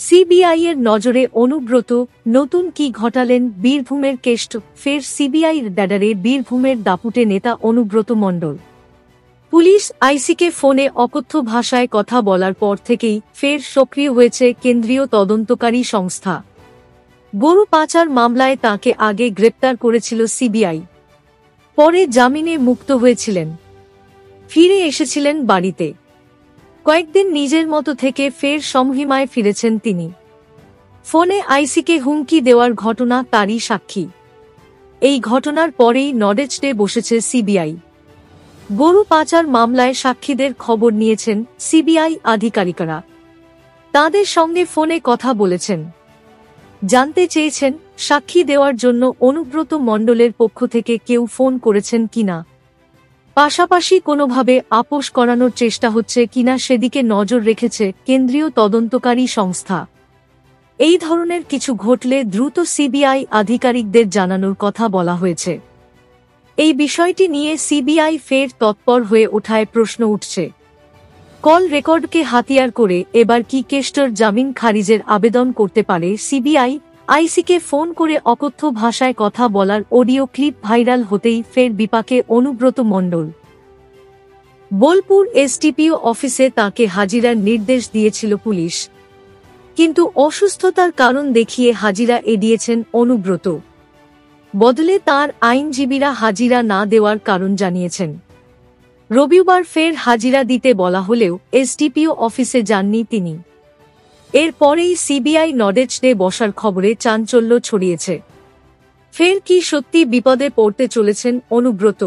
CBI এর নজরে অনুব্রত, নতুন কি ঘটালেন বীরভূমের কেষ্ট? ফের সিবিআইর রাডারে বীরভূমের দাপুটে নেতা অনুব্রত মণ্ডল। পুলিশ আইসিকে ফোনে অকথ্য ভাষায় কথা বলার পর থেকেই ফের সক্রিয় হয়েছে কেন্দ্রীয় তদন্তকারী সংস্থা। গরু পাচার মামলায় তাঁকে আগে গ্রেপ্তার করেছিল সিবিআই, পরে জামিনে মুক্ত হয়েছিলেন, ফিরে এসেছিলেন বাড়িতে। কয়েকদিন নিজের মতো থেকে ফের সমহিমায় ফিরেছেন তিনি। ফোনে আইসিকে হুমকি দেওয়ার ঘটনা তারই সাক্ষী। এই ঘটনার পরেই নডেচডে বসেছে সিবিআই। গরু পাচার মামলায় সাক্ষীদের খবর নিয়েছেন সিবিআই আধিকারিকরা। তাঁদের সঙ্গে ফোনে কথা বলেছেন, জানতে চেয়েছেন সাক্ষী দেওয়ার জন্য অনুব্রত মণ্ডলের পক্ষ থেকে কেউ ফোন করেছেন কিনা, পাশাপাশি কোনোভাবে আপোস করানোর চেষ্টা হচ্ছে কিনা সেদিকে নজর রেখেছে কেন্দ্রীয় তদন্তকারী সংস্থা। এই ধরনের কিছু ঘটলে দ্রুত সিবিআই আধিকারিকদের জানানোর কথা বলা হয়েছে। এই বিষয়টি নিয়ে সিবিআই ফের তৎপর হয়ে ওঠায় প্রশ্ন উঠছে, কল রেকর্ডকে হাতিয়ার করে এবার কি কেষ্টর জামিন খারিজের আবেদন করতে পারে সিবিআই? আইসিকে ফোন করে অকথ্য ভাষায় কথা বলার অডিও ক্লিপ ভাইরাল হতেই ফের বিপাকে অনুব্রত মণ্ডল। বোলপুর এসডিপিও অফিসে তাঁকে হাজিরার নির্দেশ দিয়েছিল পুলিশ, কিন্তু অসুস্থতার কারণ দেখিয়ে হাজিরা এড়িয়েছেন অনুব্রত। বদলে তাঁর আইনজীবীরা হাজিরা না দেওয়ার কারণ জানিয়েছেন। রবিবার ফের হাজিরা দিতে বলা হলেও এসডিপিও অফিসে যাননি তিনি। এরপরেই সিবিআই নডেচডে বসার খবরে চাঞ্চল্য ছড়িয়েছে। ফের কি সত্যি বিপদে পড়তে চলেছেন অনুব্রত?